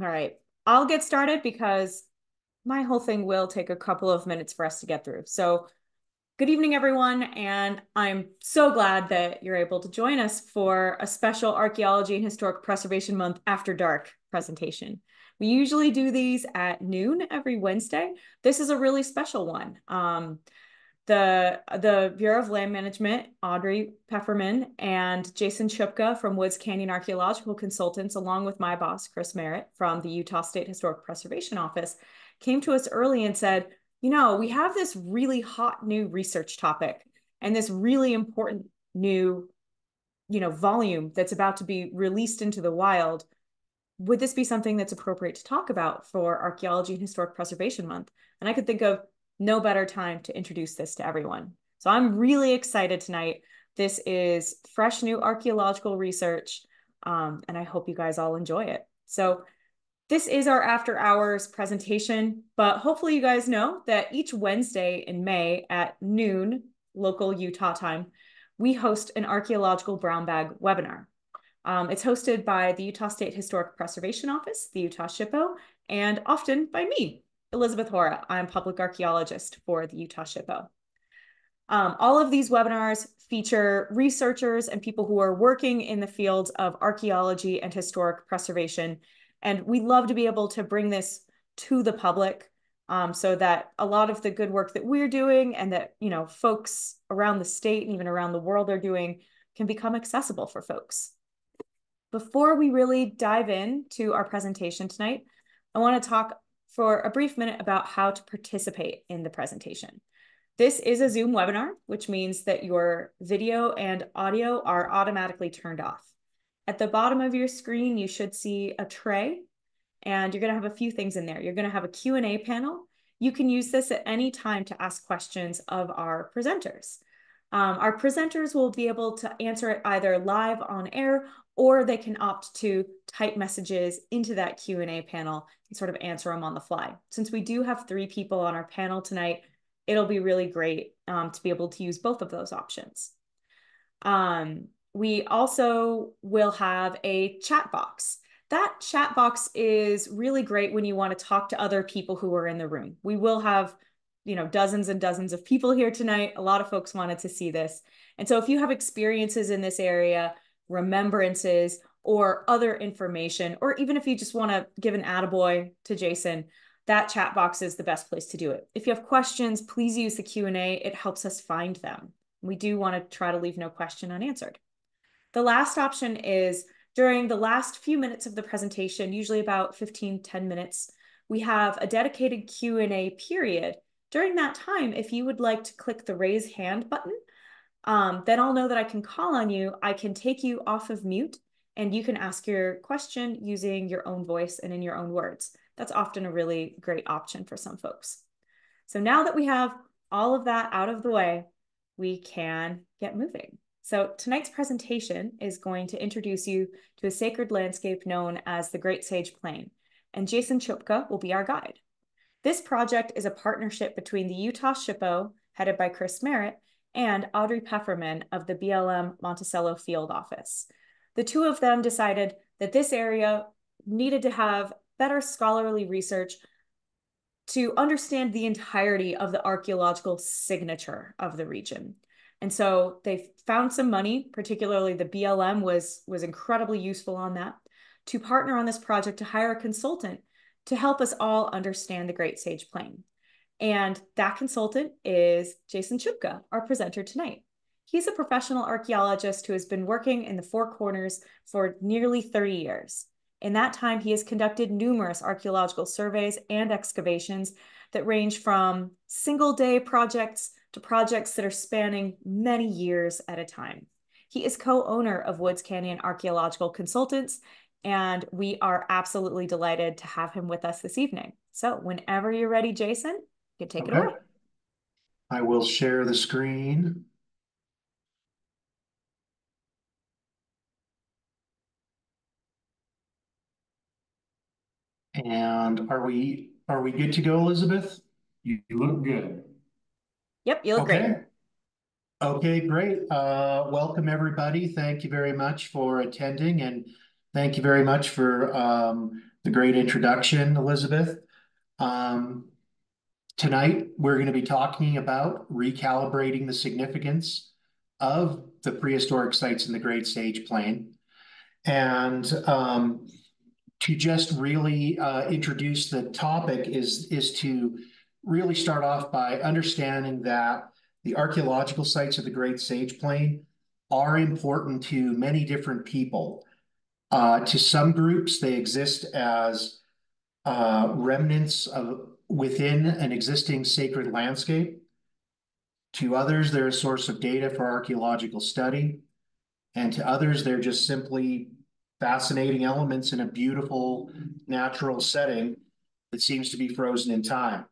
All right. I'll get started because my whole thing will take a couple of minutes for us to get through. So, good evening, everyone. And I'm so glad that you're able to join us for a special Archaeology and Historic Preservation Month After Dark presentation. We usually do these at noon every Wednesday. This is a really special one. The Bureau of Land Management, Audrey Pefferman, and Jason Chuipka from Woods Canyon Archaeological Consultants, along with my boss, Chris Merritt from the Utah State Historic Preservation Office, came to us early and said, we have this really hot new research topic and this really important new, volume that's about to be released into the wild. Would this be something that's appropriate to talk about for Archaeology and Historic Preservation Month? And I could think of no better time to introduce this to everyone. So I'm really excited tonight. This is fresh new archaeological research, and I hope you guys all enjoy it. So this is our after hours presentation, but hopefully you guys know that each Wednesday in May at noon, local Utah time, we host an archaeological brown bag webinar. It's hosted by the Utah State Historic Preservation Office, the Utah SHPO, and often by me, Elizabeth Hora. I'm public archaeologist for the Utah SHPO. All of these webinars feature researchers and people who are working in the fields of archaeology and historic preservation. And we love to be able to bring this to the public so that a lot of the good work that we're doing and that, folks around the state and even around the world are doing can become accessible for folks. Before we really dive into our presentation tonight, I want to talk for a brief minute about how to participate in the presentation. This is a Zoom webinar, which means that your video and audio are automatically turned off. At the bottom of your screen, you should see a tray, and you're going to have a few things in there. You're going to have a Q&A panel. You can use this at any time to ask questions of our presenters. Our presenters will be able to answer it either live on air, or they can opt to type messages into that Q&A panel and sort of answer them on the fly. Since we do have 3 people on our panel tonight, it'll be really great to be able to use both of those options. We also will have a chat box. That chat box is really great when you want to talk to other people who are in the room. We will have dozens and dozens of people here tonight. A lot of folks wanted to see this. And so if you have experiences in this area, remembrances, or other information, or even if you just want to give an attaboy to Jason, that chat box is the best place to do it. If you have questions, please use the Q&A. It helps us find them. We do want to try to leave no question unanswered. The last option is during the last few minutes of the presentation, usually about 10 minutes, we have a dedicated Q&A period. During that time, if you would like to click the raise hand button, then I'll know that I can call on you. I can take you off of mute and you can ask your question using your own voice and in your own words. That's often a really great option for some folks. So now that we have all of that out of the way, we can get moving. So tonight's presentation is going to introduce you to a sacred landscape known as the Great Sage Plain, and Jason Chuipka will be our guide. This project is a partnership between the Utah SHPO, headed by Chris Merritt, and Audrey Pefferman of the BLM Monticello Field Office. The 2 of them decided that this area needed to have better scholarly research to understand the entirety of the archaeological signature of the region. And so they found some money, particularly the BLM was incredibly useful on that, to partner on this project to hire a consultant to help us all understand the Great Sage Plain. And that consultant is Jason Chuipka, our presenter tonight. He's a professional archaeologist who has been working in the Four Corners for nearly 30 years. In that time, he has conducted numerous archaeological surveys and excavations that range from single-day projects to projects that are spanning many years at a time. He is co-owner of Woods Canyon Archaeological Consultants, and we are absolutely delighted to have him with us this evening. So whenever you're ready, Jason, you can take it away. I will share the screen. And are we good to go, Elizabeth? You look good. Yep, you look great. Okay, great. Welcome, everybody. Thank you very much for attending, and thank you very much for the great introduction, Elizabeth. Um, Tonight, we're going to be talking about recalibrating the significance of the prehistoric sites in the Great Sage Plain. And to just really introduce the topic is to really start off by understanding that the archaeological sites of the Great Sage Plain are important to many different people. To some groups, they exist as remnants of within an existing sacred landscape. To others, they're a source of data for archaeological study. And to others, they're just simply fascinating elements in a beautiful natural setting that seems to be frozen in time.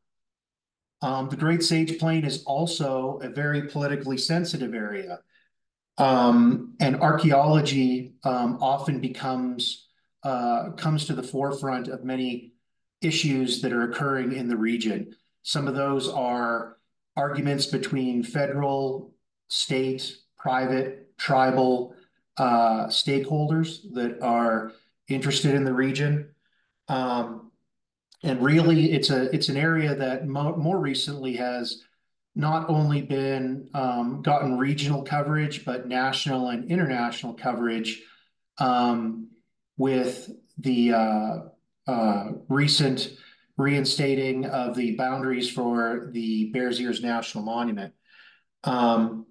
The Great Sage Plain is also a very politically sensitive area. And archaeology often comes to the forefront of many issues that are occurring in the region. Some of those are arguments between federal, state, private, tribal stakeholders that are interested in the region. And really, it's an area that more recently has not only been gotten regional coverage, but national and international coverage with the recent reinstating of the boundaries for the Bears Ears National Monument. And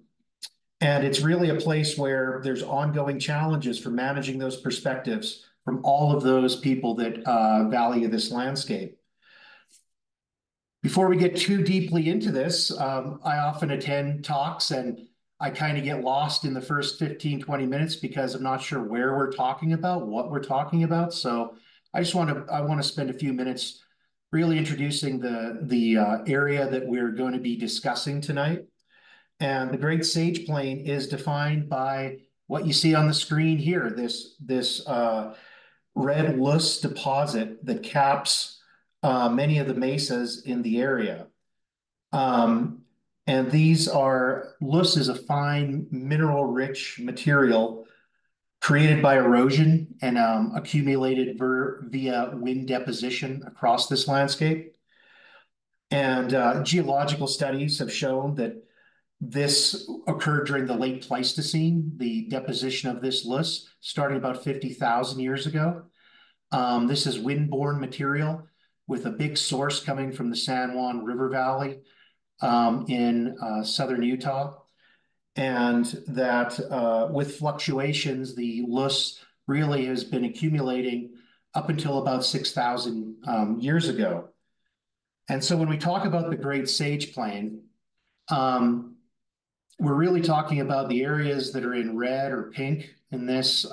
it's really a place where there's ongoing challenges for managing those perspectives from all of those people that value this landscape. Before we get too deeply into this, I often attend talks and I kind of get lost in the first 15, 20 minutes because I'm not sure where we're talking about, what we're talking about. So I want to spend a few minutes really introducing the area that we're going to be discussing tonight. And the Great Sage Plain is defined by what you see on the screen here, this red loess deposit that caps many of the mesas in the area. And these are, loess is a fine mineral-rich material created by erosion and accumulated via wind deposition across this landscape. And geological studies have shown that this occurred during the late Pleistocene, the deposition of this loess, starting about 50,000 years ago. This is windborne material with a big source coming from the San Juan River Valley in southern Utah. And that with fluctuations, the loess really has been accumulating up until about 6,000 years ago. And so when we talk about the Great Sage Plain, we're really talking about the areas that are in red or pink in this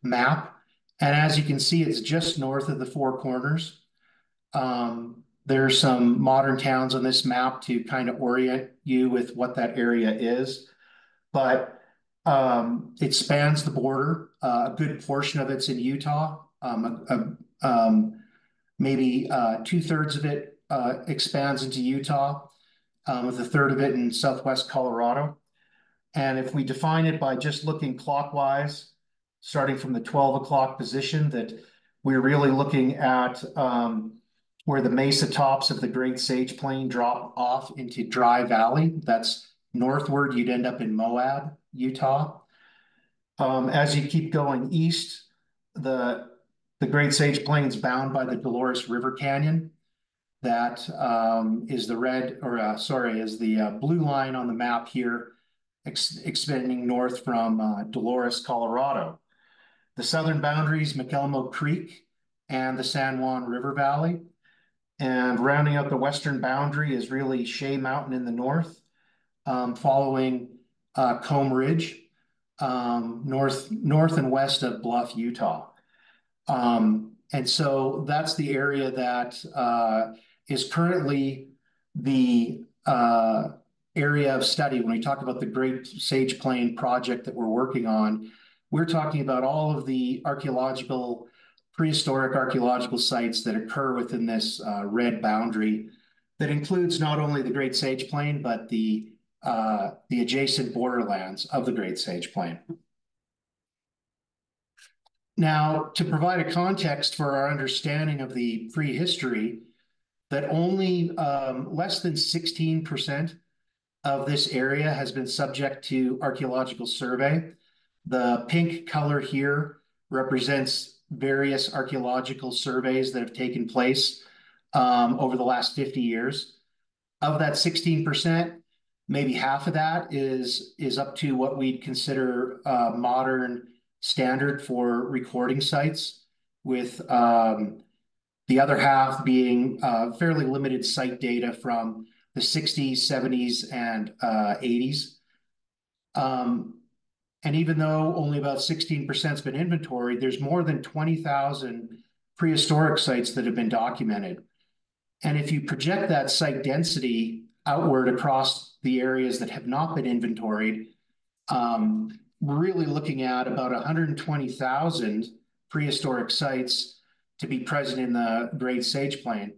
map. And as you can see, it's just north of the Four Corners. There's some modern towns on this map to kind of orient you with what that area is. But it spans the border. A good portion of it's in Utah. Maybe 2/3 of it expands into Utah, with a third of it in southwest Colorado. And if we define it by just looking clockwise, starting from the 12 o'clock position, that we're really looking at where the mesa tops of the Great Sage Plain drop off into Dry Valley. That's northward, you'd end up in Moab, Utah. As you keep going east, the Great Sage Plain is bound by the Dolores River Canyon. That is the is the blue line on the map here, extending north from Dolores, Colorado. The southern boundaries, McElmo Creek and the San Juan River Valley. And rounding out the western boundary is really Shea Mountain in the north, following Comb Ridge, north and west of Bluff, Utah. And so that's the area that is currently the area of study. When we talk about the Great Sage Plain project that we're working on, we're talking about all of the prehistoric archaeological sites that occur within this red boundary that includes not only the Great Sage Plain, but the adjacent borderlands of the Great Sage Plain. Now, to provide a context for our understanding of the prehistory, that only less than 16% of this area has been subject to archaeological survey. The pink color here represents various archaeological surveys that have taken place over the last 50 years. Of that 16%, maybe half of that is up to what we'd consider modern standard for recording sites, with the other half being fairly limited site data from the 60s, 70s, and 80s. And even though only about 16% has been inventoried, there's more than 20,000 prehistoric sites that have been documented. And if you project that site density outward across the areas that have not been inventoried, we're really looking at about 120,000 prehistoric sites to be present in the Great Sage Plain.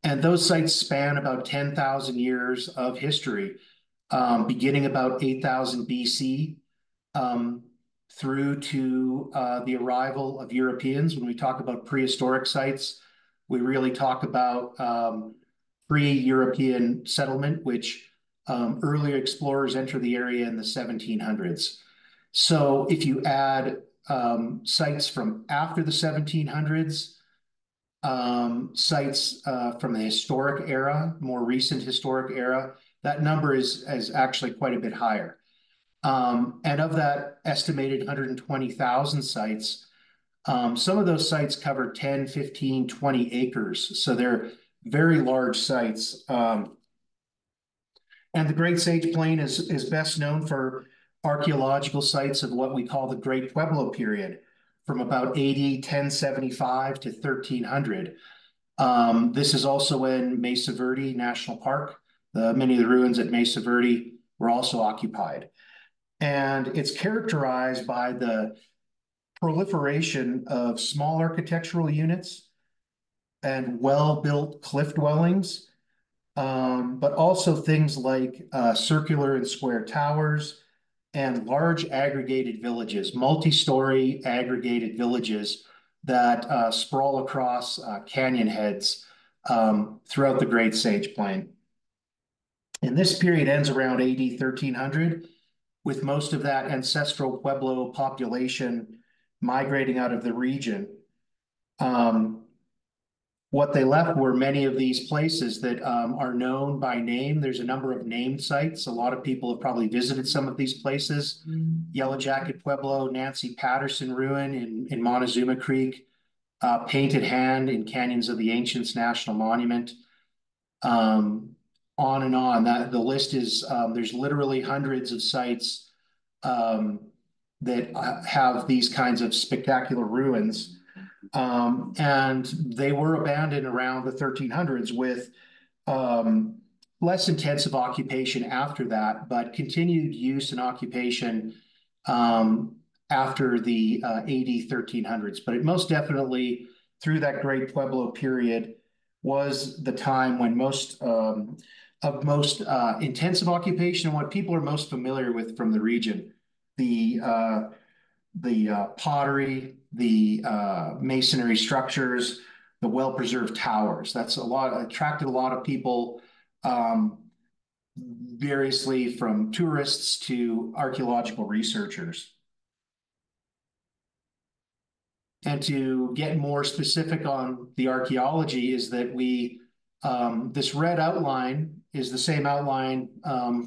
And those sites span about 10,000 years of history, beginning about 8,000 BC through to the arrival of Europeans. When we talk about prehistoric sites, we really talk about pre-European settlement, which earlier explorers entered the area in the 1700s. So if you add sites from after the 1700s, sites from the historic era, more recent historic era, that number is actually quite a bit higher. And of that estimated 120,000 sites, some of those sites cover 10, 15, 20 acres. So they're very large sites. And the Great Sage Plain is best known for archaeological sites of what we call the Great Pueblo period, from about AD 1075 to 1300. This is also in Mesa Verde National Park. Many of the ruins at Mesa Verde were also occupied. And it's characterized by the proliferation of small architectural units and well-built cliff dwellings, but also things like circular and square towers and large aggregated villages, multi-story aggregated villages that sprawl across canyon heads throughout the Great Sage Plain. And this period ends around AD 1300, with most of that ancestral Pueblo population migrating out of the region. What they left were many of these places that are known by name. There's a number of named sites. A lot of people have probably visited some of these places. Yellow Jacket Pueblo, Nancy Patterson Ruin in Montezuma Creek, Painted Hand in Canyons of the Ancients National Monument. On and on. The list is, there's literally hundreds of sites that have these kinds of spectacular ruins. And they were abandoned around the 1300s, with less intensive occupation after that, but continued use and occupation after the AD 1300s. But it most definitely, through that Great Pueblo period, was the time when most intensive occupation and what people are most familiar with from the region. The pottery, the masonry structures, the well-preserved towers. That's attracted a lot of people, variously from tourists to archaeological researchers. And to get more specific on the archaeology, is that this red outline is the same outline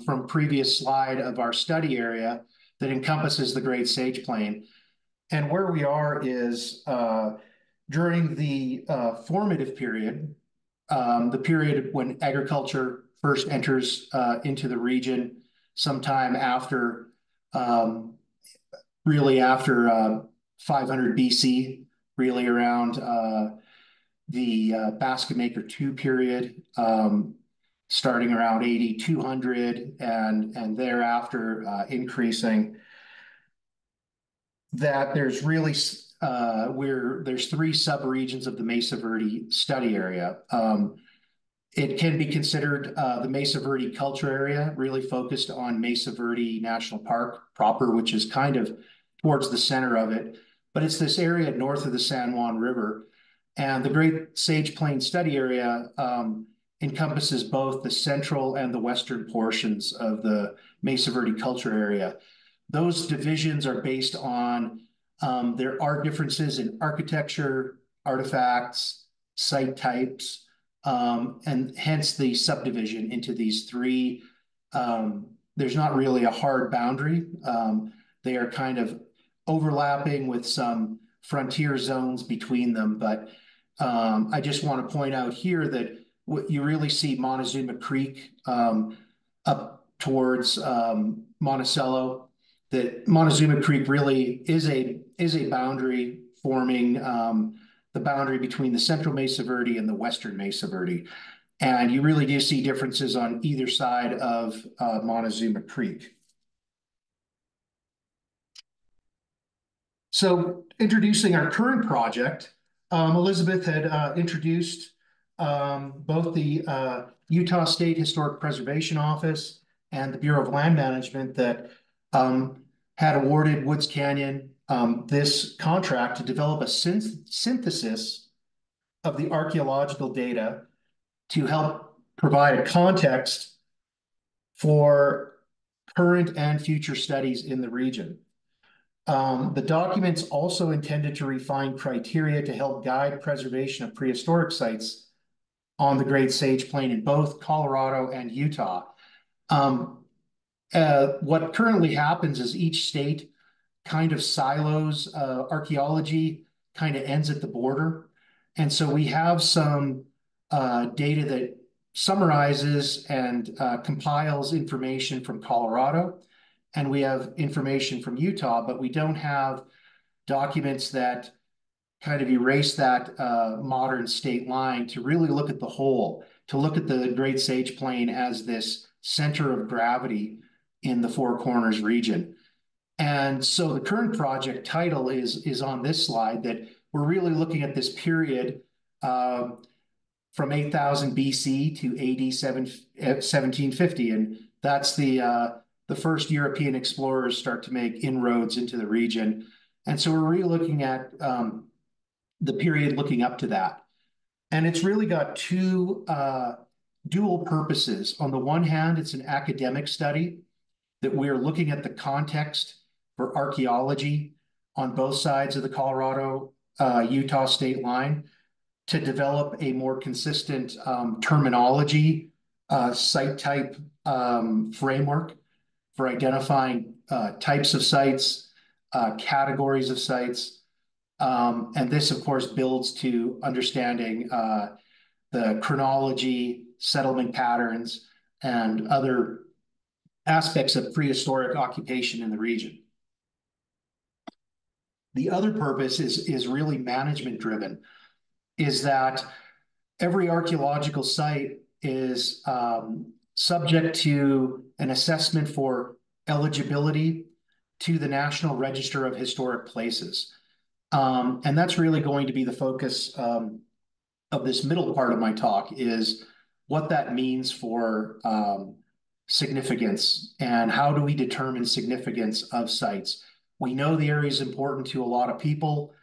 from previous slide of our study area that encompasses the Great Sage Plain. And where we are is during the formative period, the period when agriculture first enters into the region, sometime after, really after 500 BC, really around the Basketmaker II period, starting around AD 200 and thereafter increasing. That there's really there's three subregions of the Mesa Verde study area. It can be considered the Mesa Verde culture area, really focused on Mesa Verde National Park proper, which is kind of towards the center of it. but it's this area north of the San Juan River. And the Great Sage Plain Study Area encompasses both the central and the western portions of the Mesa Verde culture area. Those divisions are based on there are differences in architecture, artifacts, site types, and hence the subdivision into these three. There's not really a hard boundary. They are kind of overlapping with some frontier zones between them. But I just want to point out here that what you really see Montezuma Creek up towards Monticello, that Montezuma Creek really is a boundary forming the boundary between the central Mesa Verde and the western Mesa Verde. And you really do see differences on either side of Montezuma Creek. So introducing our current project, Elizabeth had introduced both the Utah State Historic Preservation Office and the Bureau of Land Management that had awarded Woods Canyon this contract to develop a synthesis of the archaeological data to help provide a context for current and future studies in the region. The document's also intended to refine criteria to help guide preservation of prehistoric sites on the Great Sage Plain in both Colorado and Utah. What currently happens is each state kind of silos archaeology, kind of ends at the border. And so we have some data that summarizes and compiles information from Colorado, and we have information from Utah, but we don't have documents that kind of erase that modern state line to really look at the whole, to look at the Great Sage Plain as this center of gravity in the Four Corners region. And so the current project title is on this slide, that we're really looking at this period from 8000 BC to AD 1750. And that's the first European explorers start to make inroads into the region. And so we're really looking at the period looking up to that. And it's really got two dual purposes. On the one hand, it's an academic study that we're looking at the context for archaeology on both sides of the Colorado-Utah state line to develop a more consistent terminology, site type framework for identifying types of sites, categories of sites. And this, of course, builds to understanding the chronology, settlement patterns, and other aspects of prehistoric occupation in the region. The other purpose is really management driven, is that every archaeological site is subject to an assessment for eligibility to the National Register of Historic Places. And that's really going to be the focus of this middle part of my talk, is what that means for significance and how do we determine significance of sites. We know the area is important to a lot of people,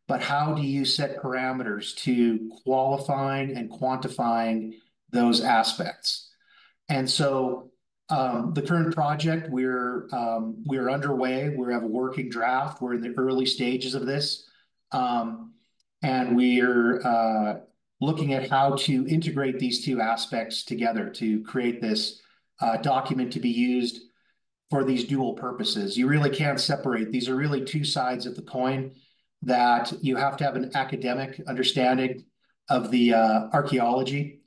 but how do you set parameters to qualifying and quantifying those aspects? And so the current project, we're underway. We have a working draft. We're in the early stages of this. And we're looking at how to integrate these two aspects together to create this document to be used for these dual purposes. You really can't separate. These are really two sides of the coin, that you have to have an academic understanding of the archaeology.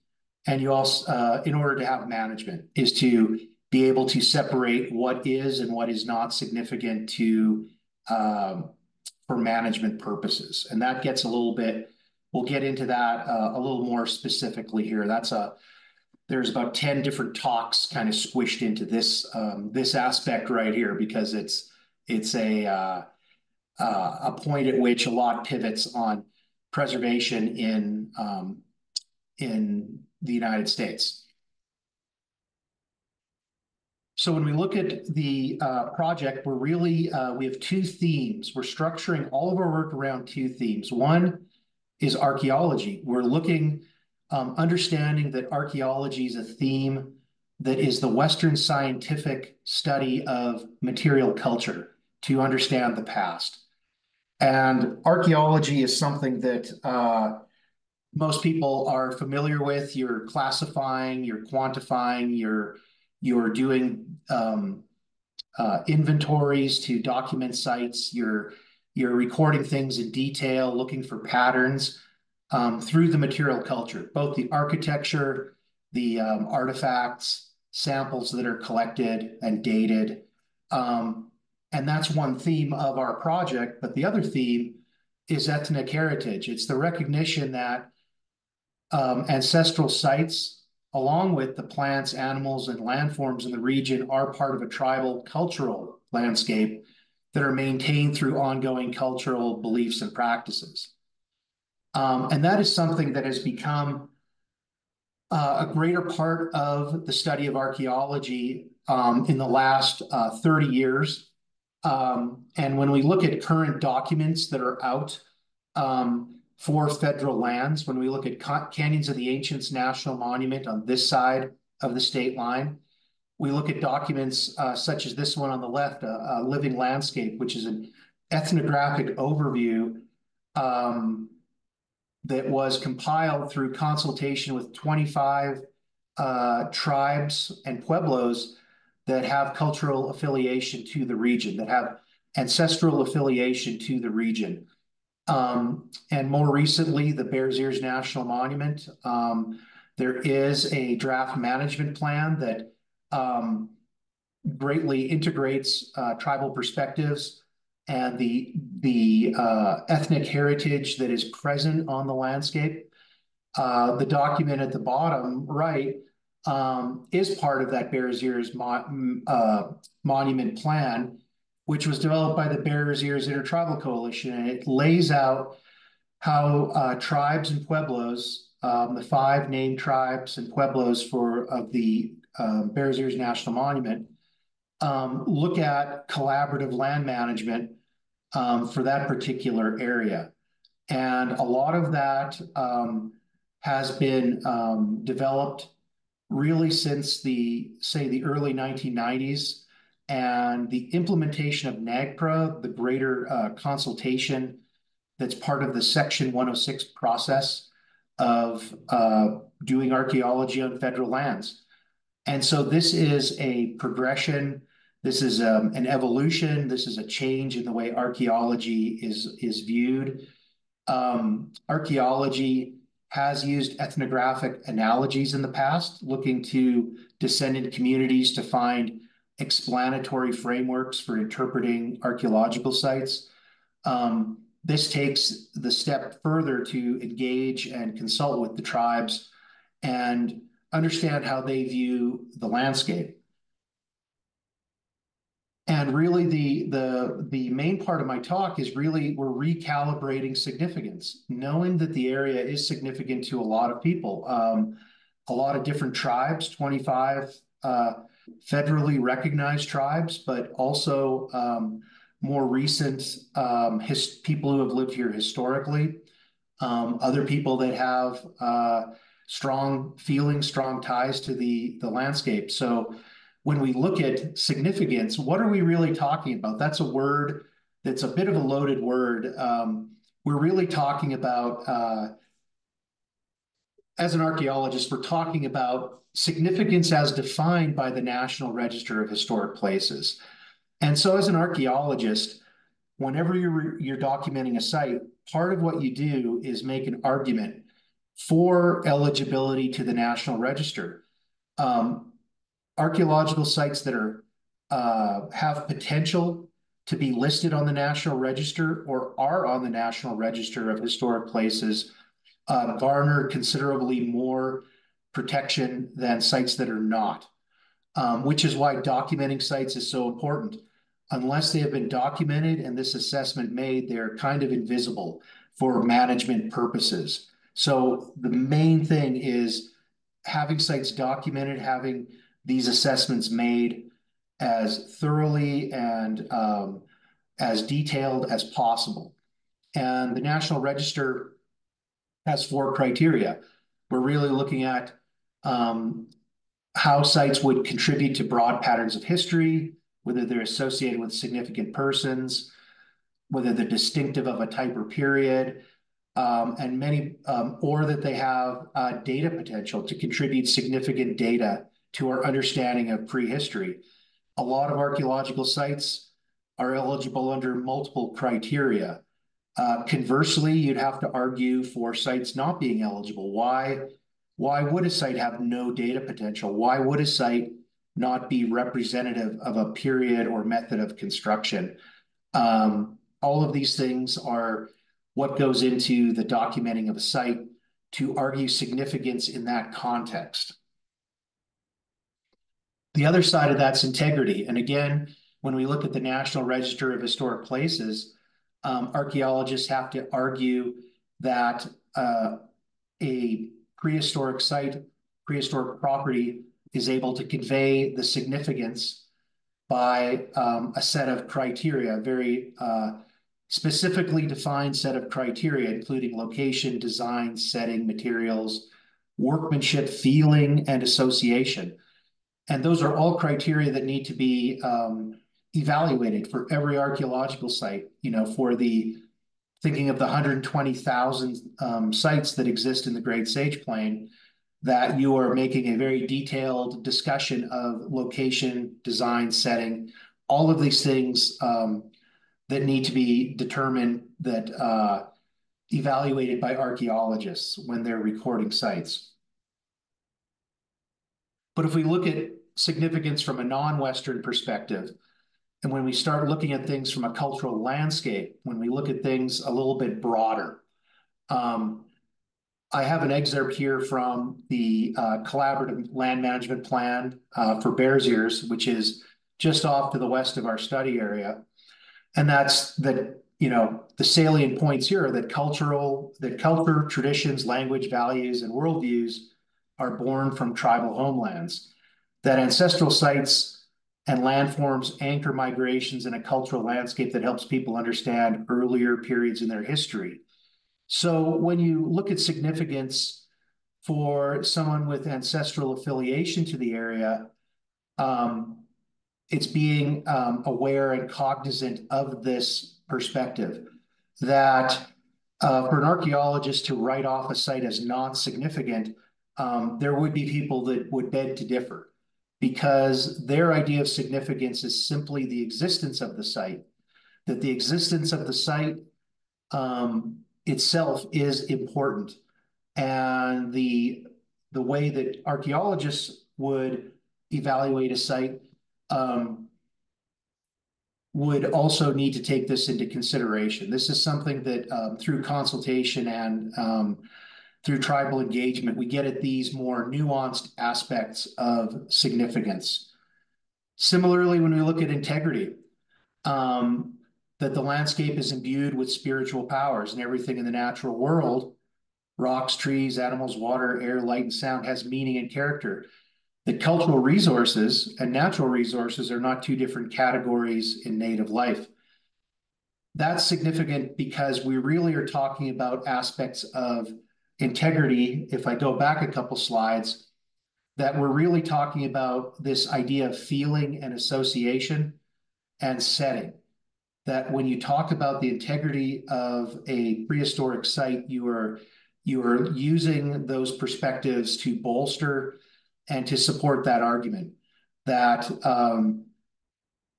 And you also, in order to have management, is to be able to separate what is and what is not significant to for management purposes. And that gets a little bit, we'll get into that a little more specifically here. There's about 10 different talks kind of squished into this this aspect right here, because it's a point at which a lot pivots on preservation in the United States. So when we look at the project, we're really, we have two themes. We're structuring all of our work around two themes. One is archaeology. We're looking, understanding that archaeology is a theme that is the Western scientific study of material culture to understand the past. And archaeology is something that most people are familiar with. You're classifying, you're quantifying, you're doing inventories to document sites. You're recording things in detail, looking for patterns through the material culture, both the architecture, the artifacts, samples that are collected and dated. And that's one theme of our project. But the other theme is ethnic heritage. It's the recognition that ancestral sites, along with the plants, animals, and landforms in the region, are part of a tribal cultural landscape that are maintained through ongoing cultural beliefs and practices. And that is something that has become a greater part of the study of archaeology in the last 30 years. And when we look at current documents that are out for federal lands, when we look at Canyons of the Ancients National Monument on this side of the state line, we look at documents such as this one on the left, a living landscape, which is an ethnographic overview that was compiled through consultation with 25 tribes and pueblos that have cultural affiliation to the region, that have ancestral affiliation to the region. And more recently, the Bears Ears National Monument. There is a draft management plan that greatly integrates tribal perspectives and the ethnic heritage that is present on the landscape. The document at the bottom right is part of that Bears Ears monument plan, which was developed by the Bears Ears Intertribal Coalition, and it lays out how tribes and pueblos, the 5 named tribes and pueblos of the Bears Ears National Monument, look at collaborative land management for that particular area. And a lot of that has been developed really since the early 1990s. And the implementation of NAGPRA, the greater consultation that's part of the Section 106 process of doing archaeology on federal lands. And so this is a progression. This is an evolution. This is a change in the way archaeology is viewed. Archaeology has used ethnographic analogies in the past, looking to descendant communities to find explanatory frameworks for interpreting archaeological sites. This takes the step further to engage and consult with the tribes and understand how they view the landscape. And really the main part of my talk is really we're recalibrating significance, knowing that the area is significant to a lot of people, a lot of different tribes, 25 federally recognized tribes, but also more recent people who have lived here historically, other people that have strong feelings, strong ties to the landscape. So when we look at significance, what are we really talking about? That's a word that's a bit of a loaded word. We're really talking about, as an archaeologist, we're talking about significance as defined by the National Register of Historic Places. And so as an archaeologist, whenever you're documenting a site, part of what you do is make an argument for eligibility to the National Register. Archaeological sites that are have potential to be listed on the National Register or are on the National Register of Historic Places garner considerably more protection than sites that are not, which is why documenting sites is so important. Unless they have been documented and this assessment made, they're kind of invisible for management purposes. So the main thing is having sites documented, having these assessments made, as thoroughly and as detailed as possible. And the National Register has 4 criteria. We're really looking at how sites would contribute to broad patterns of history, whether they're associated with significant persons, whether they're distinctive of a type or period, and many, or that they have data potential to contribute significant data to our understanding of prehistory. A lot of archaeological sites are eligible under multiple criteria. Conversely, you'd have to argue for sites not being eligible. Why would a site have no data potential? Why would a site not be representative of a period or method of construction? All of these things are what goes into the documenting of a site to argue significance in that context. The other side of that's integrity. And again, when we look at the National Register of Historic Places, archaeologists have to argue that a prehistoric site, prehistoric property is able to convey the significance by a set of criteria, a very specifically defined set of criteria, including location, design, setting, materials, workmanship, feeling, and association. And those are all criteria that need to be evaluated for every archaeological site, for the thinking of the 120,000 sites that exist in the Great Sage Plain, that you are making a very detailed discussion of location, design, setting, all of these things that need to be determined, that evaluated by archaeologists when they're recording sites. But if we look at significance from a non-Western perspective, and when we start looking at things from a cultural landscape, when we look at things a little bit broader, I have an excerpt here from the Collaborative Land Management Plan for Bears Ears, which is just off to the west of our study area. And that's that, the salient points here are that culture, traditions, language, values, and worldviews are born from tribal homelands, that ancestral sites and landforms anchor migrations in a cultural landscape that helps people understand earlier periods in their history. So when you look at significance for someone with ancestral affiliation to the area, it's being aware and cognizant of this perspective, that for an archaeologist to write off a site as not significant, there would be people that would beg to differ, because their idea of significance is simply the existence of the site, that the existence of the site itself is important. And the way that archaeologists would evaluate a site would also need to take this into consideration. This is something that through consultation and through tribal engagement, we get at these more nuanced aspects of significance. Similarly, when we look at integrity, that the landscape is imbued with spiritual powers, and everything in the natural world, rocks, trees, animals, water, air, light, and sound, has meaning and character. The cultural resources and natural resources are not two different categories in native life. That's significant because we really are talking about aspects of integrity. If I go back a couple slides, that we're really talking about this idea of feeling and association and setting. That when you talk about the integrity of a prehistoric site, you are using those perspectives to bolster and to support that argument. That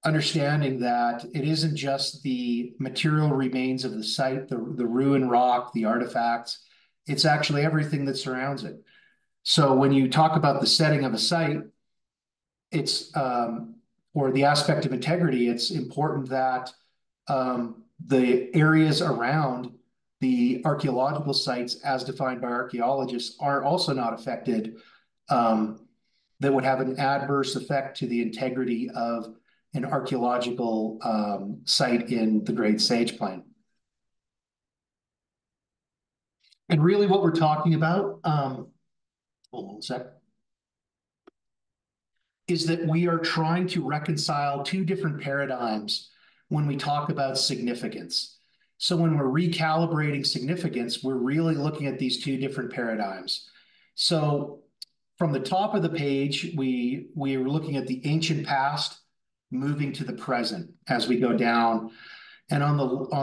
understanding that it isn't just the material remains of the site, the ruined rock, the artifacts, it's actually everything that surrounds it. So when you talk about the setting of a site, it's or the aspect of integrity, it's important that the areas around the archaeological sites, as defined by archaeologists, are also not affected, that would have an adverse effect to the integrity of an archaeological site in the Great Sage Plain. And really what we're talking about, hold on a sec, is that we are trying to reconcile two different paradigms when we talk about significance. So when we're recalibrating significance, we're really looking at these two different paradigms. So from the top of the page, we are looking at the ancient past, moving to the present as we go down. And on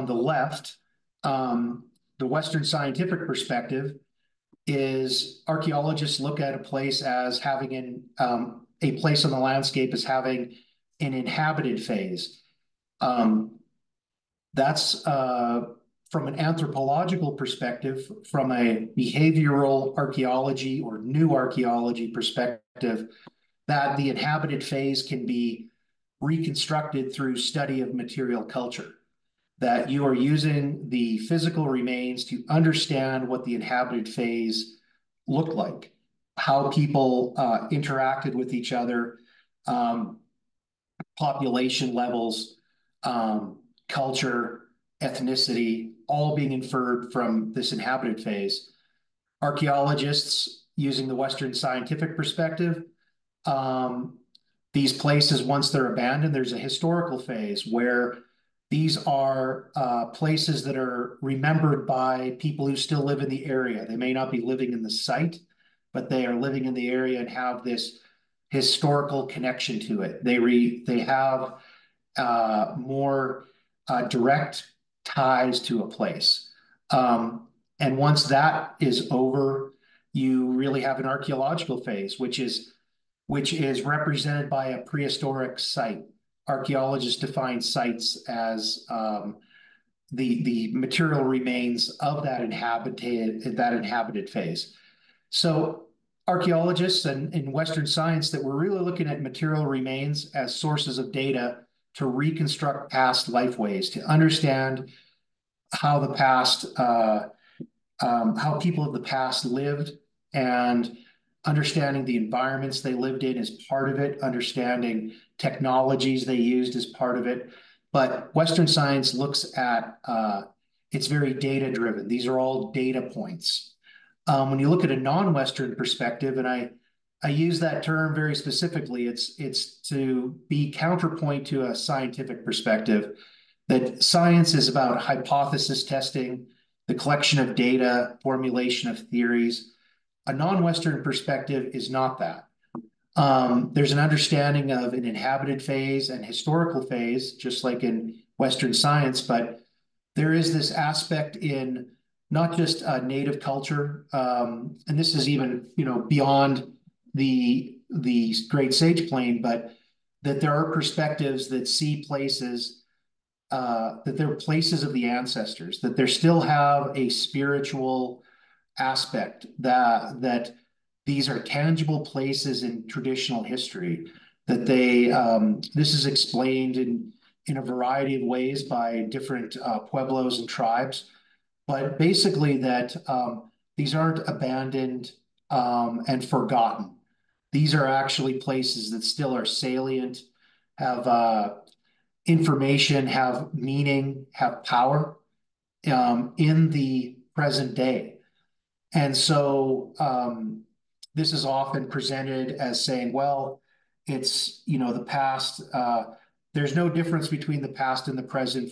the left, the Western scientific perspective is archaeologists look at a place as having a place on the landscape as having an inhabited phase. That's from an anthropological perspective, from a behavioral archaeology or new archaeology perspective, that the inhabited phase can be reconstructed through study of material culture. That you are using the physical remains to understand what the inhabited phase looked like, how people interacted with each other, population levels, culture, ethnicity, all being inferred from this inhabited phase. Archaeologists, using the Western scientific perspective, these places, once they're abandoned, there's a historical phase where these are places that are remembered by people who still live in the area. They may not be living in the site, but they are living in the area and have this historical connection to it. They have more direct ties to a place. And once that is over, you really have an archaeological phase, which is represented by a prehistoric site. Archaeologists define sites as the material remains of that inhabited phase. So archaeologists and in Western science that we're really looking at material remains as sources of data to reconstruct past lifeways, to understand how the past, how people of the past lived, and understanding the environments they lived in is part of it, understanding technologies they used as part of it. But Western science looks at, it's very data driven. These are all data points. When you look at a non-Western perspective, and I use that term very specifically, it's to be counterpoint to a scientific perspective, that science is about hypothesis testing, the collection of data, formulation of theories. A non-Western perspective is not that. There's an understanding of an inhabited phase and historical phase, just like in Western science, but there is this aspect in not just native culture, and this is even beyond the Great Sage Plain, but that there are perspectives that see places, that they're places of the ancestors, that they still have a spiritual aspect, that these are tangible places in traditional history, that this is explained in a variety of ways by different pueblos and tribes, but basically that these aren't abandoned and forgotten. These are actually places that still are salient, have information, have meaning, have power in the present day. And so this is often presented as saying, well, it's, the past, there's no difference between the past and the present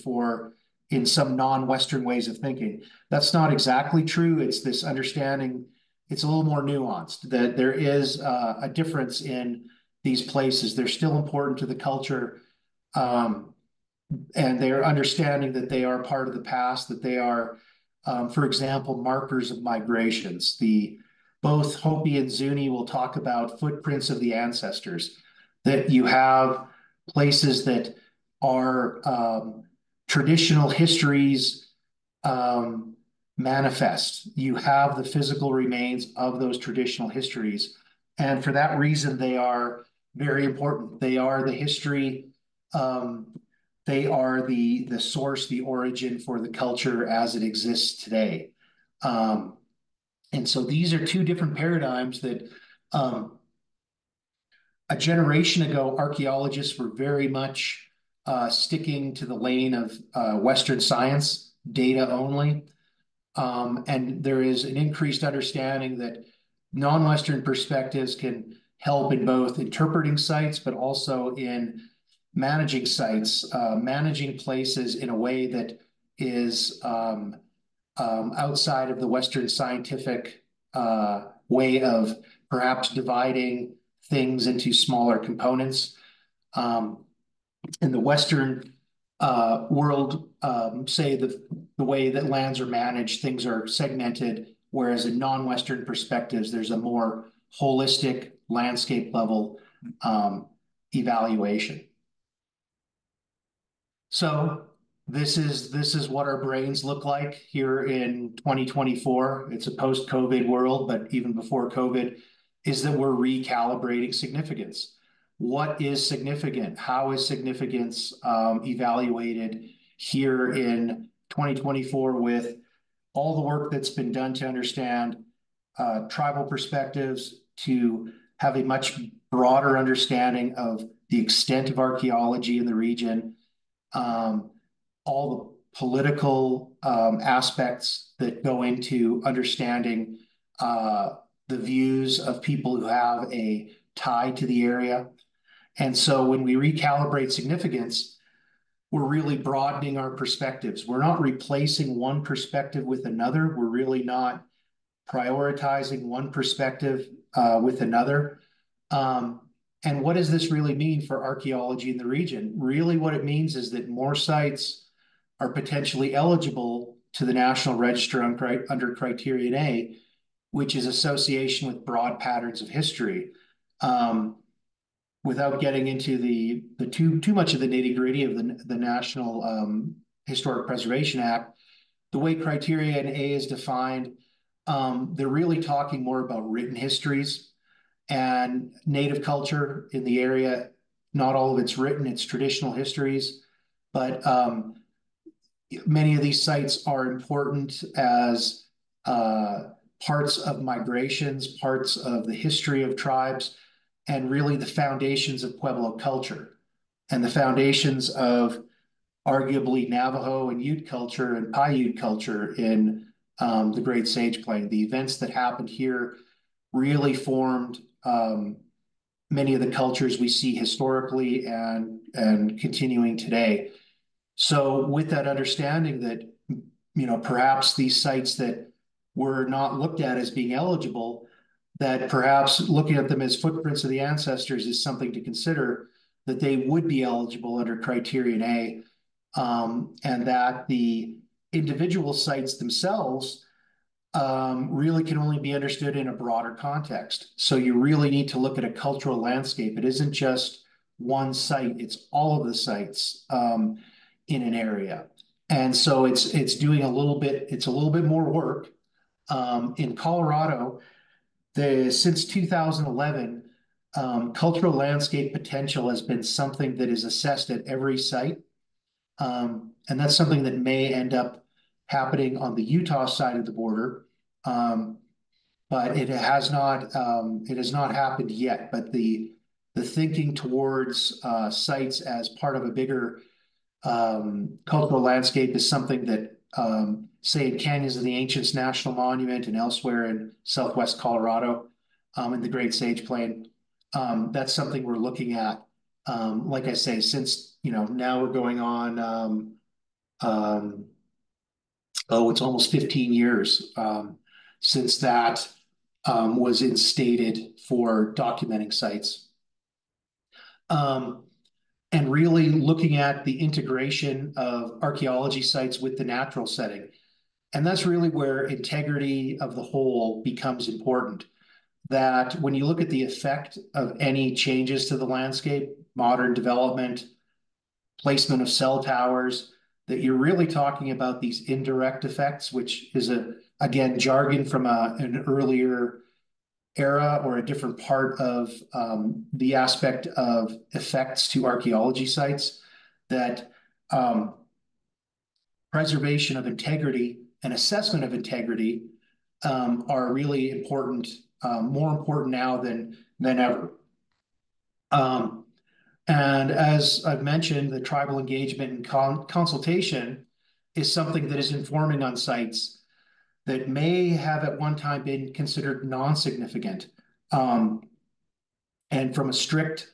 in some non-Western ways of thinking. That's not exactly true. It's this understanding, it's a little more nuanced, that there is a difference in these places. They're still important to the culture, and they're understanding that they are part of the past, that they are, for example, markers of migrations. Both Hopi and Zuni will talk about footprints of the ancestors, that you have places that are traditional histories manifest. You have the physical remains of those traditional histories. And for that reason, they are very important. They are the history, they are the source, the origin for the culture as it exists today. And so these are two different paradigms that a generation ago, archaeologists were very much sticking to the lane of Western science, data only. And there is an increased understanding that non-Western perspectives can help in both interpreting sites, but also in managing sites, managing places in a way that is outside of the Western scientific way of perhaps dividing things into smaller components. In the Western world, say the way that lands are managed, things are segmented, whereas in non-Western perspectives, there's a more holistic landscape level evaluation. So this is what our brains look like here in 2024. It's a post-COVID world, but even before COVID, is that we're recalibrating significance. What is significant? How is significance evaluated here in 2024 with all the work that's been done to understand tribal perspectives, to have a much broader understanding of the extent of archaeology in the region, all the political aspects that go into understanding the views of people who have a tie to the area. And so when we recalibrate significance, we're really broadening our perspectives. We're not replacing one perspective with another. We're really not prioritizing one perspective with another. And what does this really mean for archaeology in the region? Really, what it means is that more sites are potentially eligible to the National Register under Criterion A, which is association with broad patterns of history. Without getting into the too much of the nitty-gritty of the National Historic Preservation Act, the way Criterion A is defined, they're really talking more about written histories and native culture in the area. Not all of it's written, it's traditional histories, but many of these sites are important as parts of migrations, parts of the history of tribes, and really the foundations of Pueblo culture and the foundations of arguably Navajo and Ute culture and Paiute culture in the Great Sage Plain. The events that happened here really formed many of the cultures we see historically and continuing today. So with that understanding that, perhaps these sites that were not looked at as being eligible, that perhaps looking at them as footprints of the ancestors is something to consider, that they would be eligible under Criterion A, and that the individual sites themselves really can only be understood in a broader context. So you really need to look at a cultural landscape. It isn't just one site, it's all of the sites in an area. And so it's doing a little bit more work. In Colorado, since 2011, cultural landscape potential has been something that is assessed at every site. And that's something that may end up happening on the Utah side of the border. But it has not happened yet. But the thinking towards sites as part of a bigger cultural landscape is something that, say, in Canyons of the Ancients National Monument and elsewhere in Southwest Colorado, in the Great Sage Plain, that's something we're looking at. Like I say, since now we're going on, it's almost 15 years since that was instated for documenting sites. And really looking at the integration of archaeology sites with the natural setting. And that's really where integrity of the whole becomes important. That when you look at the effect of any changes to the landscape, modern development, placement of cell towers, that you're really talking about these indirect effects, which is, again, jargon from an earlier era or a different part of the aspect of effects to archaeology sites, that preservation of integrity and assessment of integrity are really important, more important now than ever. And as I've mentioned, the tribal engagement and consultation is something that is informing on sites that may have at one time been considered non-significant. And from a strict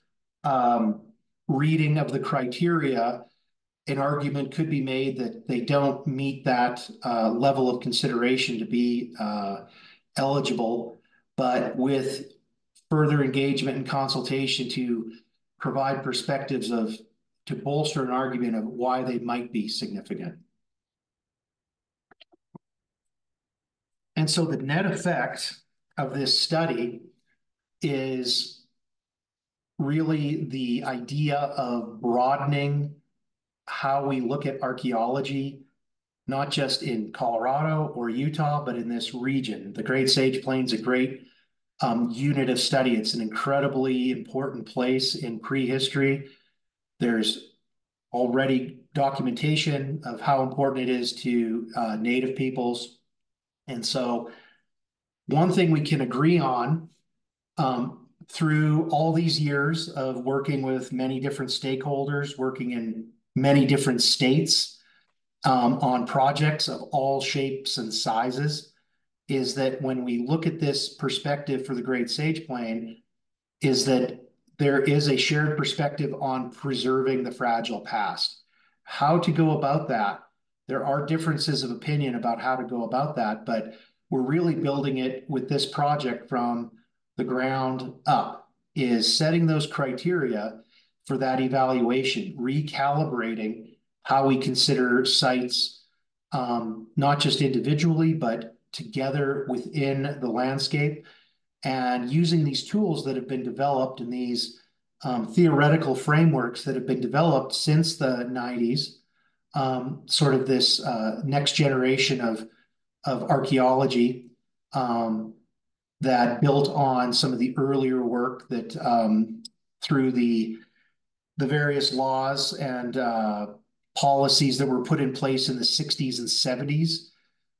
reading of the criteria, an argument could be made that they don't meet that level of consideration to be eligible, but with further engagement and consultation to provide perspectives to bolster an argument of why they might be significant. And so the net effect of this study is really the idea of broadening how we look at archaeology, not just in Colorado or Utah, but in this region. The Great Sage Plains is a great unit of study. It's an incredibly important place in prehistory. There's already documentation of how important it is to Native peoples. And so one thing we can agree on through all these years of working with many different stakeholders, working in many different states on projects of all shapes and sizes, is that when we look at this perspective for the Great Sage Plain, is that there is a shared perspective on preserving the fragile past. How to go about that? There are differences of opinion about how to go about that, but we're really building it with this project from the ground up, is setting those criteria for that evaluation, recalibrating how we consider sites, not just individually, but together within the landscape, and using these tools that have been developed and these theoretical frameworks that have been developed since the 90s, sort of this next generation of archaeology that built on some of the earlier work that through the various laws and policies that were put in place in the 60s and 70s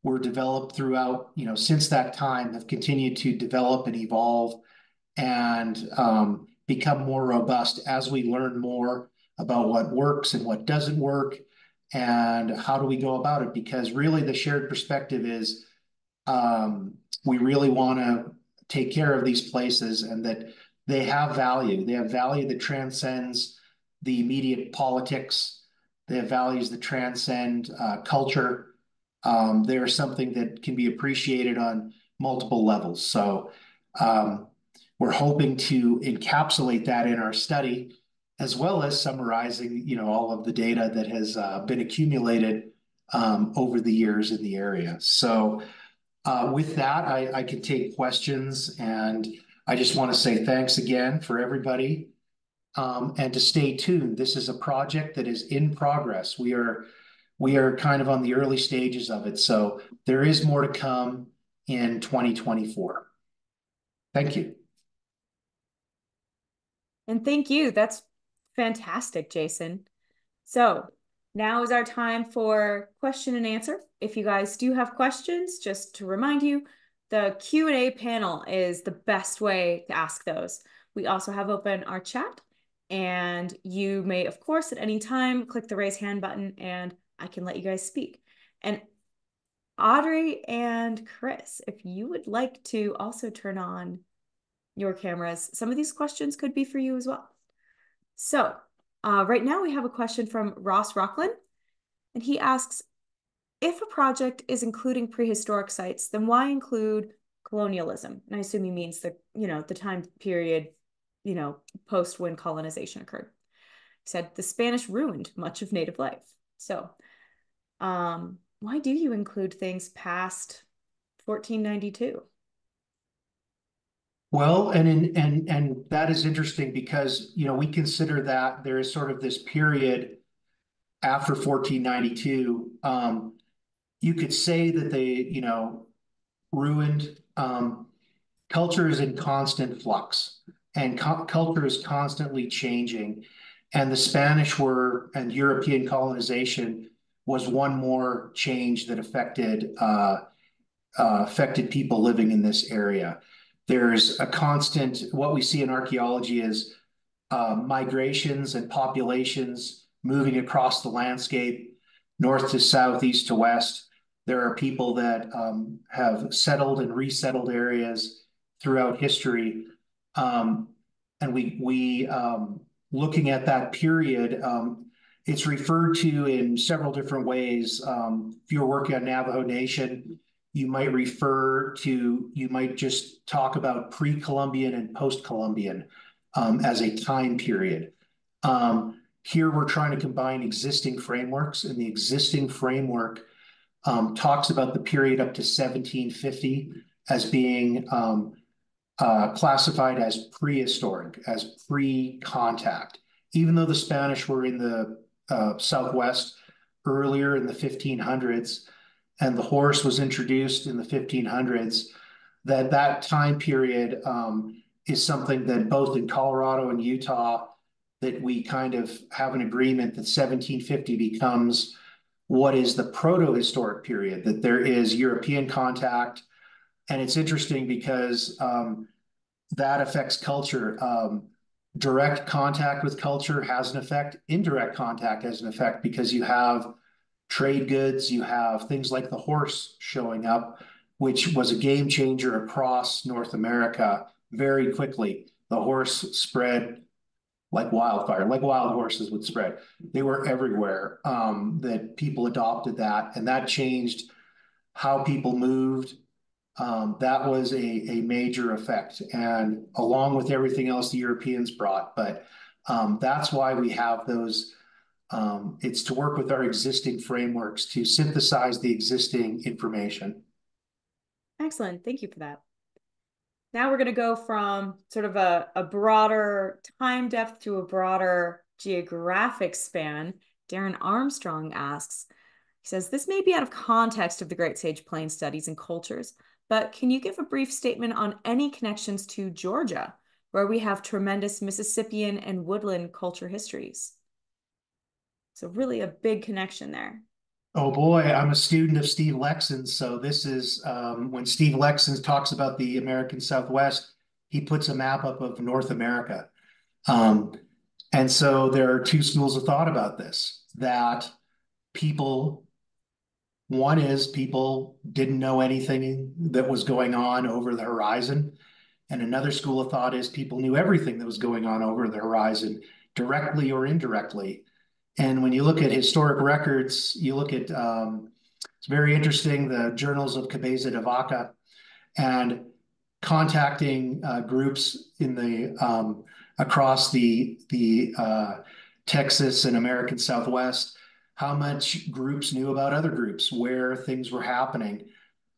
were developed throughout, since that time, have continued to develop and evolve and become more robust as we learn more about what works and what doesn't work and how do we go about it. Because really the shared perspective is we really want to take care of these places and that they have value. They have value that transcends the immediate politics. They have values that transcend culture. They're something that can be appreciated on multiple levels. So we're hoping to encapsulate that in our study, as well as summarizing, all of the data that has been accumulated over the years in the area. So with that, I can take questions, and I just want to say thanks again for everybody. And to stay tuned. This is a project that is in progress. We are kind of on the early stages of it. So there is more to come in 2024. Thank you. And thank you. That's fantastic, Jason. So now is our time for question and answer. If you guys do have questions, just to remind you, the Q&A panel is the best way to ask those. We also have open our chat, and you may, of course, at any time, click the raise hand button and I can let you guys speak. And Audrey and Chris, if you would like to also turn on your cameras, some of these questions could be for you as well. So right now we have a question from Ross Rockland, and he asks, if a project is including prehistoric sites, then why include colonialism? And I assume he means the time period, post when colonization occurred. He said the Spanish ruined much of native life. So why do you include things past 1492? Well, and that is interesting because, we consider that there is sort of this period after 1492. You could say that they, ruined. Culture is in constant flux, and culture is constantly changing. And the Spanish and European colonization was one more change that affected people living in this area. There's a constant, what we see in archaeology is migrations and populations moving across the landscape, north to south, east to west. There are people that have settled and resettled areas throughout history. And And looking at that period, it's referred to in several different ways. If you're working on Navajo Nation, you might just talk about pre-Columbian and post-Columbian as a time period. Here we're trying to combine existing frameworks, and the existing framework talks about the period up to 1750 as being classified as prehistoric, as pre-contact. Even though the Spanish were in the Southwest earlier in the 1500s, and the horse was introduced in the 1500s, that time period is something that both in Colorado and Utah, that we kind of have an agreement that 1750 becomes what is the proto-historic period, that there is European contact. And it's interesting because that affects culture. Direct contact with culture has an effect. Indirect contact has an effect because you have trade goods, you have things like the horse showing up, which was a game changer across North America very quickly. The horse spread like wildfire, like wild horses would spread. They were everywhere. That people adopted that, and that changed how people moved. That was a major effect, and along with everything else the Europeans brought. But that's why we have those. It's to work with our existing frameworks to synthesize the existing information. Excellent. Thank you for that. Now we're going to go from sort of a broader time depth to a broader geographic span. Darren Armstrong asks, he says, this may be out of context of the Great Sage Plain studies and cultures, but can you give a brief statement on any connections to Georgia, where we have tremendous Mississippian and woodland culture histories? So really a big connection there. Oh boy, I'm a student of Steve Lexon's. So this is when Steve Lexon talks about the American Southwest, he puts a map up of North America. Um, and so there are two schools of thought about this, that people, one is people didn't know anything that was going on over the horizon. And another school of thought is people knew everything that was going on over the horizon, directly or indirectly. And when you look at historic records, you look at, it's very interesting, the journals of Cabeza de Vaca, and contacting groups in the across the Texas and American Southwest, how much groups knew about other groups, where things were happening.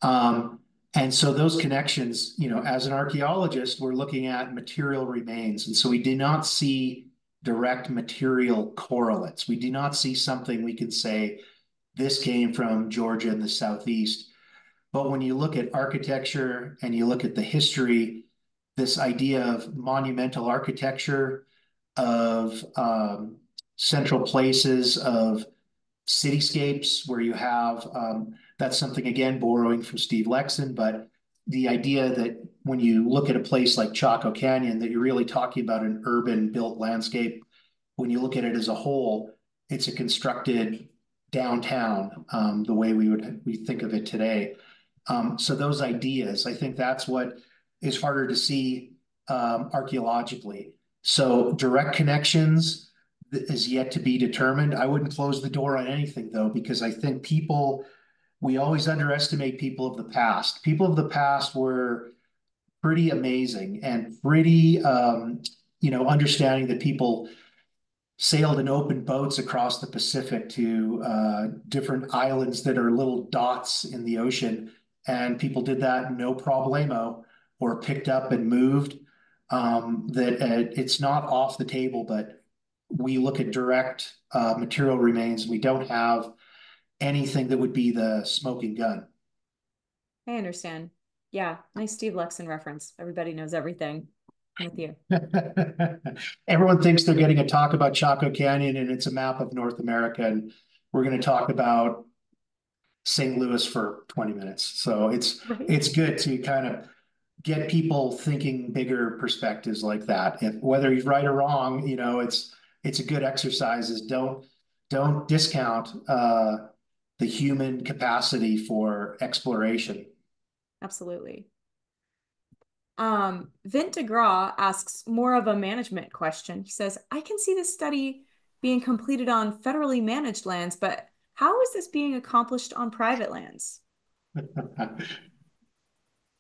Um, and so those connections, as an archaeologist, we're looking at material remains. And so we do not see direct material correlates. We do not see something we can say, this came from Georgia in the Southeast. But when you look at architecture and you look at the history, this idea of monumental architecture, of central places, of cityscapes where you have, that's something again borrowing from Steve Lexon, but the idea that when you look at a place like Chaco Canyon, that you're really talking about an urban built landscape. When you look at it as a whole, it's a constructed downtown, the way we think of it today. So those ideas, I think that's what is harder to see archaeologically. So direct connections is yet to be determined. I wouldn't close the door on anything though, because I think we always underestimate people of the past. People of the past were pretty amazing and pretty, understanding that people sailed in open boats across the Pacific to different islands that are little dots in the ocean. And people did that no problemo, or picked up and moved. It's not off the table, but we look at direct material remains. We don't have anything that would be the smoking gun. I understand. Yeah, nice Steve Lexon reference. Everybody knows everything. I'm with you. Everyone thinks they're getting a talk about Chaco Canyon and it's a map of North America, and we're going to talk about St. Louis for 20 minutes. So Right. it's good to kind of get people thinking bigger perspectives like that. If whether he's right or wrong, it's a good exercise. Is don't discount the human capacity for exploration. Absolutely. Vint de Gras asks more of a management question. He says, I can see this study being completed on federally managed lands, but how is this being accomplished on private lands?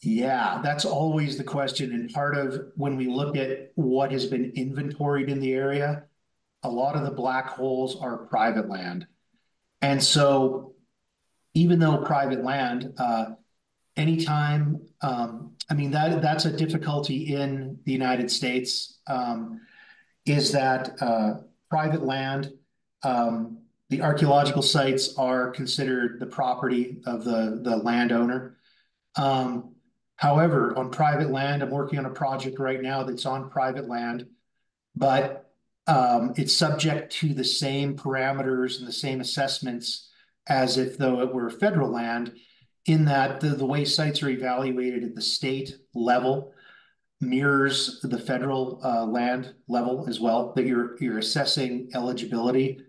Yeah, that's always the question. And part of when we look at what has been inventoried in the area, a lot of the black holes are private land. And so even though private land, anytime, I mean, that's a difficulty in the United States, is that private land, the archaeological sites are considered the property of the landowner. Um, However, on private land, I'm working on a project right now that's on private land, but it's subject to the same parameters and the same assessments as if though it were federal land, in that the way sites are evaluated at the state level mirrors the federal land level as well, that you're assessing eligibility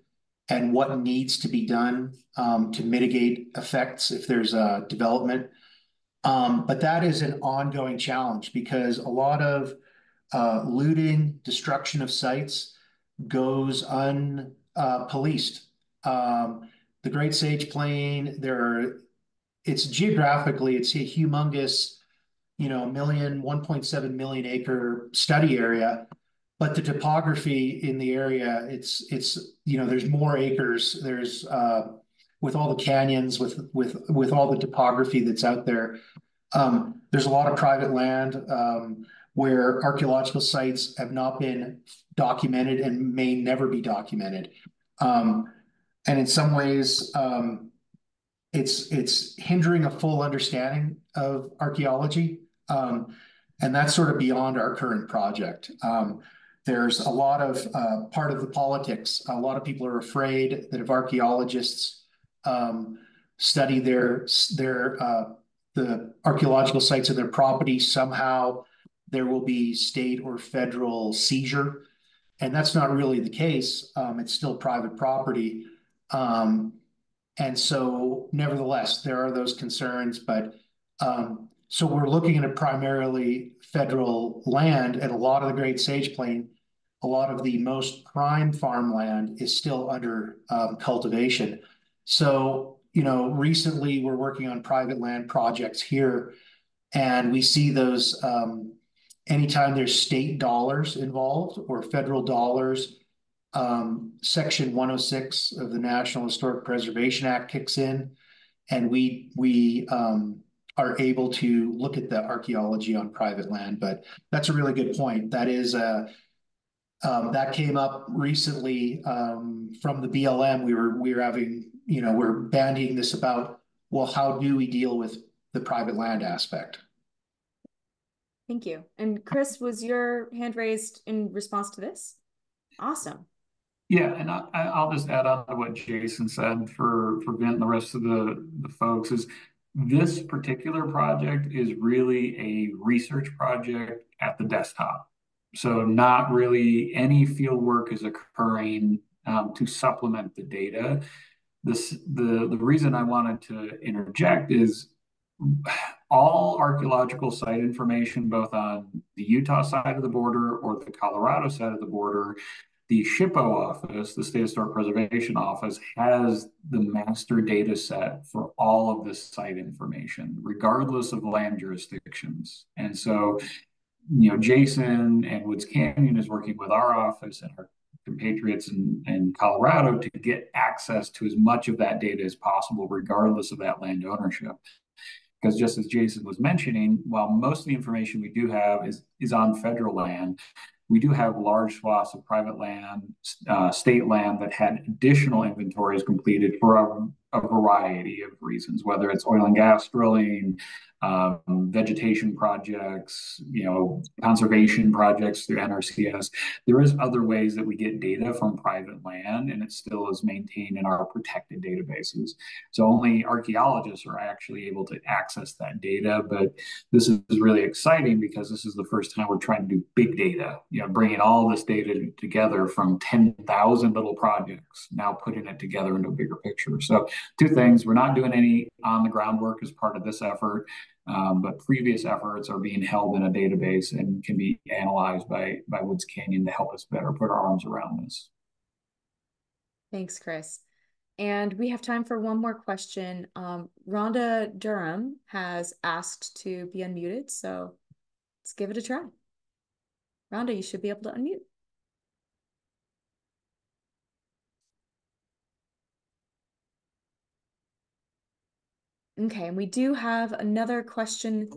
and what needs to be done to mitigate effects if there's a development. But that is an ongoing challenge because a lot of looting, destruction of sites goes unpoliced. The Great Sage Plain, it's geographically, it's a humongous, 1.7 million acre study area, but the topography in the area, there's more acres. There's with all the canyons, with all the topography that's out there. There's a lot of private land where archaeological sites have not been documented and may never be documented. Um, and in some ways, it's hindering a full understanding of archaeology. And that's sort of beyond our current project. There's a lot of part of the politics. A lot of people are afraid that if archaeologists study the archaeological sites of their property, somehow there will be state or federal seizure. And that's not really the case. It's still private property. Um, and so, nevertheless, there are those concerns. But so we're looking at a primarily federal land, and a lot of the Great Sage Plain, a lot of the most prime farmland is still under cultivation. So, recently we're working on private land projects here, and we see those anytime there's state dollars involved or federal dollars, Section 106 of the National Historic Preservation Act kicks in, and we are able to look at the archaeology on private land. But that's a really good point. That came up recently from the BLM. We were having, we're bandying this about, well, how do we deal with the private land aspect? Thank you. And Chris, was your hand raised in response to this? Awesome. Yeah, and I'll just add on to what Jason said for Vint and the rest of the folks is this particular project is really a research project at the desktop. So not really any field work is occurring to supplement the data. The reason I wanted to interject is all archaeological site information, both on the Utah side of the border or the Colorado side of the border, the SHPO office, the State Historic Preservation Office, has the master data set for all of this site information, regardless of land jurisdictions. And so, Jason and Woods Canyon is working with our office and our compatriots in Colorado to get access to as much of that data as possible, regardless of that land ownership. Because just as Jason was mentioning, while most of the information we do have is on federal land, we do have large swaths of private land, state land that had additional inventories completed for a variety of reasons, whether it's oil and gas drilling, vegetation projects, conservation projects through NRCS. There is other ways that we get data from private land, and it still is maintained in our protected databases. So only archaeologists are actually able to access that data. But this is really exciting because this is the first time we're trying to do big data, bringing all this data together from 10,000 little projects, now putting it together into a bigger picture. So two things: we're not doing any on the ground work as part of this effort. But previous efforts are being held in a database and can be analyzed by Woods Canyon to help us better put our arms around this. Thanks, Chris. And we have time for one more question. Rhonda Durham has asked to be unmuted, so let's give it a try. Rhonda, you should be able to unmute. Okay, and we do have another question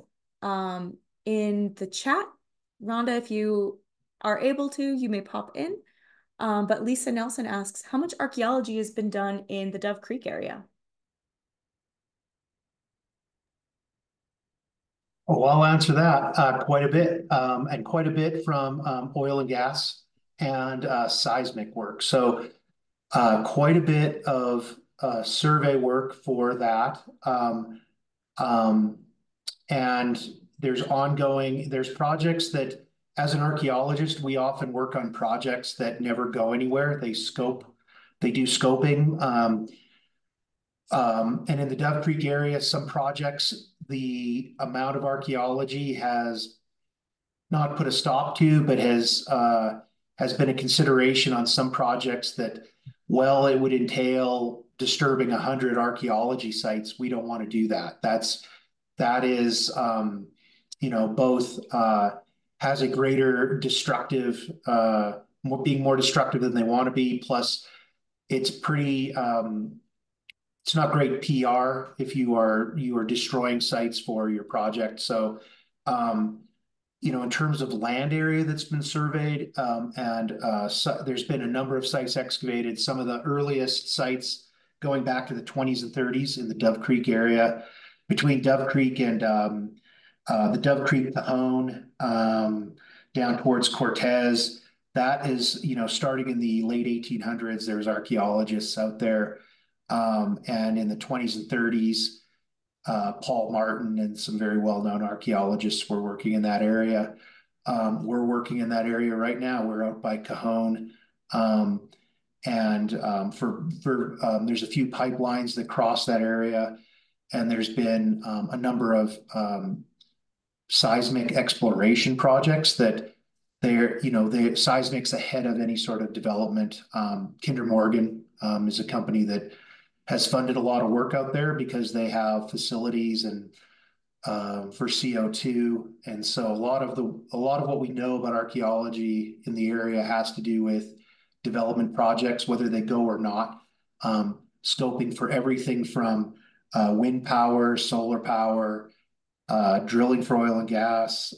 in the chat. Rhonda, if you are able to, you may pop in. But Lisa Nelson asks, how much archaeology has been done in the Dove Creek area? Oh, I'll answer that quite a bit, and quite a bit from oil and gas and seismic work. So quite a bit of survey work for that. And there's projects that, as an archaeologist, we often work on projects that never go anywhere. They do scoping. And in the Dove Creek area, some projects, the amount of archaeology has not put a stop to, but has been a consideration on some projects that, well, it would entail disturbing 100 archaeology sites. We don't want to do that. That is, both has a greater destructive, being more destructive than they want to be. Plus, it's pretty. It's not great PR if you are destroying sites for your project. So, in terms of land area that's been surveyed, there's been a number of sites excavated. Some of the earliest sites going back to the 20s and 30s in the Dove Creek area, between Dove Creek and the Dove Creek Cajon, down towards Cortez. That is, starting in the late 1800s, there's archaeologists out there. And in the 20s and 30s, Paul Martin and some very well-known archaeologists were working in that area. We're working in that area right now. We're out by Cajon. There's a few pipelines that cross that area. And there's been a number of seismic exploration projects that the seismic's ahead of any sort of development. Kinder Morgan is a company that has funded a lot of work out there because they have facilities and for CO2. And so a lot of what we know about archaeology in the area has to do with development projects, whether they go or not. Scoping for everything from wind power, solar power, drilling for oil and gas,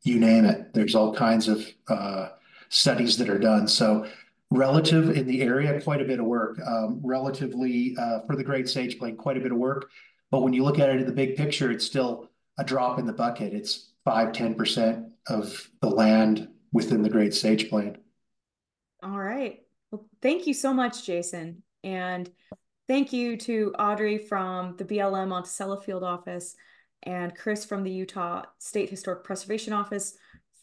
you name it. There's all kinds of studies that are done. So relative in the area, quite a bit of work. Relatively for the Great Sage Plain, quite a bit of work. But when you look at it in the big picture, it's still a drop in the bucket. It's 5–10% of the land within the Great Sage Plain. All right. Well, thank you so much, Jason. And thank you to Audrey from the BLM Monticello Field Office and Chris from the Utah State Historic Preservation Office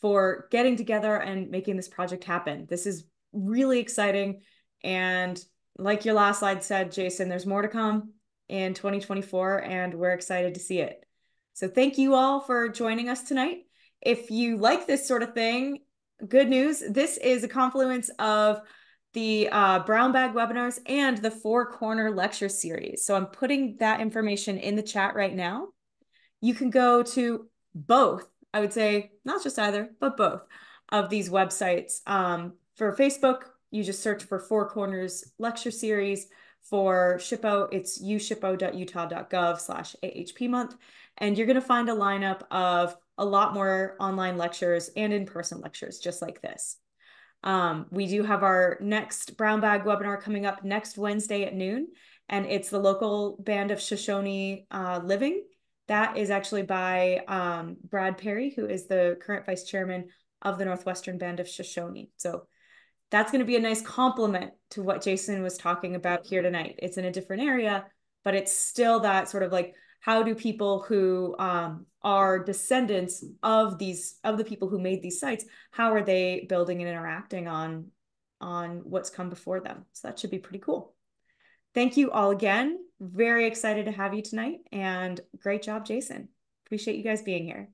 for getting together and making this project happen. This is really exciting. And like your last slide said, Jason, there's more to come in 2024, and we're excited to see it. So thank you all for joining us tonight. If you like this sort of thing, good news, this is a confluence of the brown bag webinars and the Four Corner lecture series. So I'm putting that information in the chat right now. You can go to both, I would say, not just either, but both of these websites. For Facebook, you just search for Four Corners lecture series. For SHPO, it's ushpo.utah.gov/AHP month. And you're going to find a lineup of a lot more online lectures and in-person lectures just like this. We do have our next brown bag webinar coming up next Wednesday at noon, and it's the local band of Shoshone living. That is actually by Brad Perry, who is the current vice chairman of the Northwestern Band of Shoshone. So that's going to be a nice complement to what Jason was talking about here tonight. It's in a different area, but it's still that sort of like, how do people who are descendants of the people who made these sites, how are they building and interacting on what's come before them? So that should be pretty cool. Thank you all again. very excited to have you tonight, and great job, Jason. Appreciate you guys being here.